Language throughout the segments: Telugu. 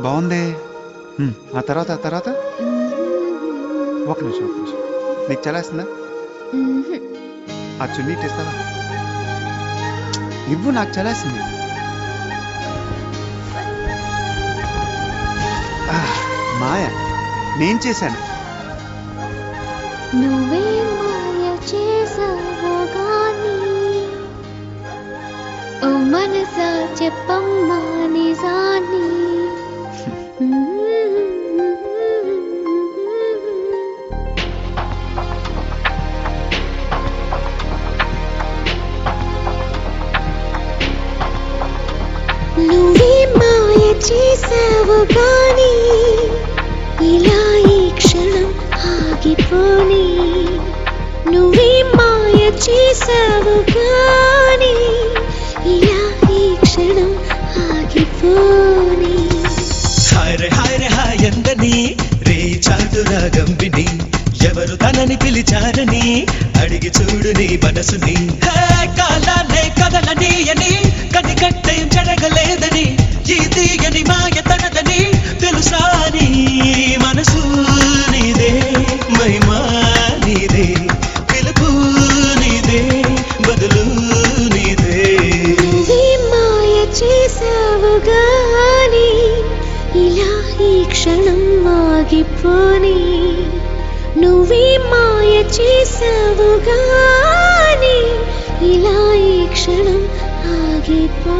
బాగుంది. ఆ తర్వాత ఒక నిమిషం నీకు చలేస్తుందా? ఆ చున్నీ ఇస్తావా? ఇవ్వు, నాకు చలేస్తుంది. మాయ నేను చేశాను. నువ్వే మాయ చేసావో గాని ఓ మనసా చెప్పమ్మా నిజాన్ని. నువ్వే మాయ చేసావు గాని ఇలా ఈ క్షణం ఆగిపోని. నువ్వే మాయ చేసావు గాని ఇలా ఈ క్షణం ఆగిపోని. హాయ్ హాయ్ ఎందని రే చాటురా గంబిని, ఎవరు తనని పిలిచారని అడిగి చూడు నీ మనసుని. కాలాన్నే కదలని అని కనికట్టే జరగలేదని, ఈ తీయని మాయ తనదని తెలుసా నీ మనసు నీదే, మహిమా నీదే, పిలుపు నీదే, బదులు నీదే. నువ్వే మాయ చేసావు గాని ఇలా ఈ క్షణం ఆగిపోని. నువ్వే మాయ చేసావు గాని ఇలా ఈ క్షణం ఆగిపోని.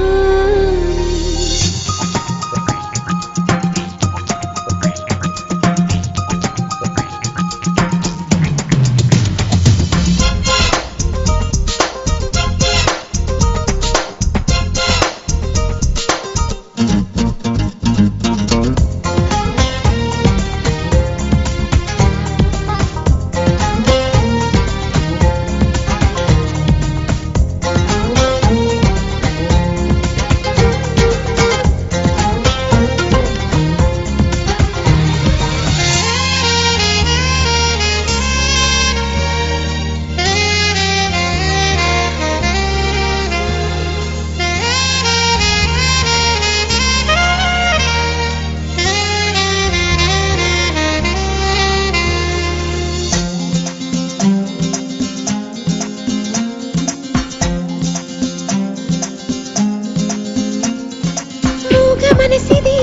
మనసిది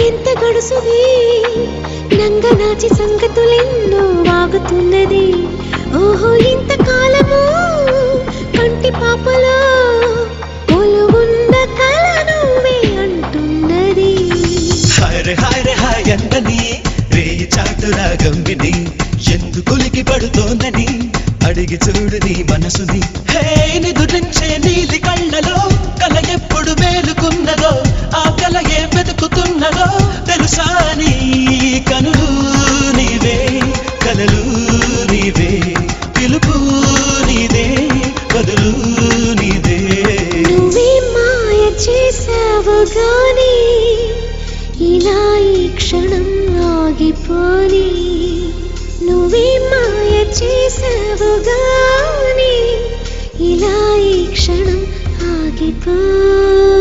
ఎంత గడుసుది, నంగనాచి సంగతులెన్నో వాగుతున్నది. ఓహో ఇంతకాలము కంటి పాపలో కొలువున్న కల నువ్వే అంటున్నది. హాయ్ ఎందని రే చాటురా గంబిని, ఎందుకులికి పడుతోందని అడిగి చూడు నీ మనసుని. హే నిదురించే నీలి కళ్ళలో కల ఎప్పుడు మేలుకున్నదో, ఆ కల ఏ వెతుకుతున్నదో తెలుసా నీ కనులు నీవే, కలలు నీవే, పిలుపు నీదే, బదులు నీదే. నువ్వే మాయ చేసావు గాని ఇలా ఈ క్షణం ఆగిపోని. నువ్వే మాయ చేసావు గాని ఇలా ఈ క్షణం ఆగిపోని.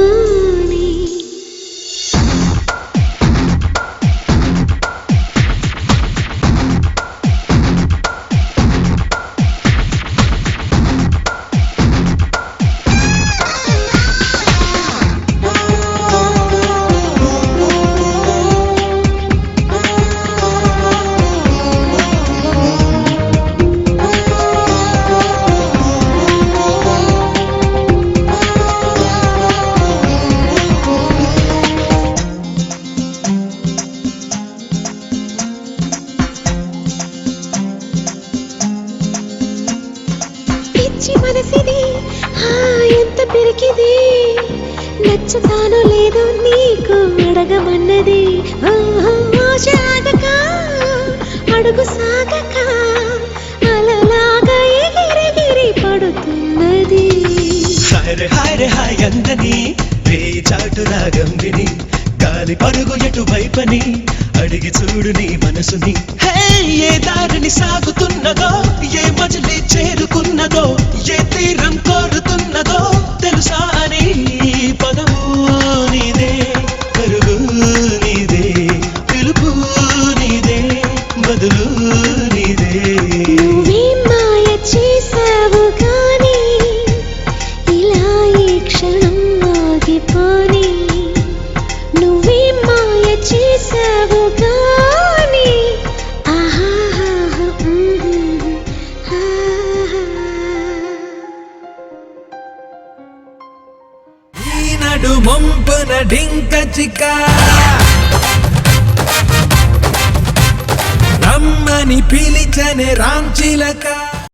మనసిది ఎంత పిరికిది, నచ్చుతానో లేదో నీకు అడగమన్నది. ఆశ అడుగు సాగక అలలాగా ఎగిరెగిరి పడుతున్నది. హాయ్ అందని రే చాటురా గంబిని, గాలి పరుగు ఎటువైపని అడిగి చూడు నీ మనసుని. ఏ దారిని సాగుతున్నదో, ఏ మజిలీ చేరుకున్నదో, ఏ తీరం కోరుతున్నదో తెలుసా నీ పదము నీదే, కరుగు క్షణం ఆగిపోని నువ్వే మాయ చేసావు గాని ఆహాహా, ఆహా. ఈనడు మొంపున డింక చిక్క రమ్మని పిలిచనే రాంచిలక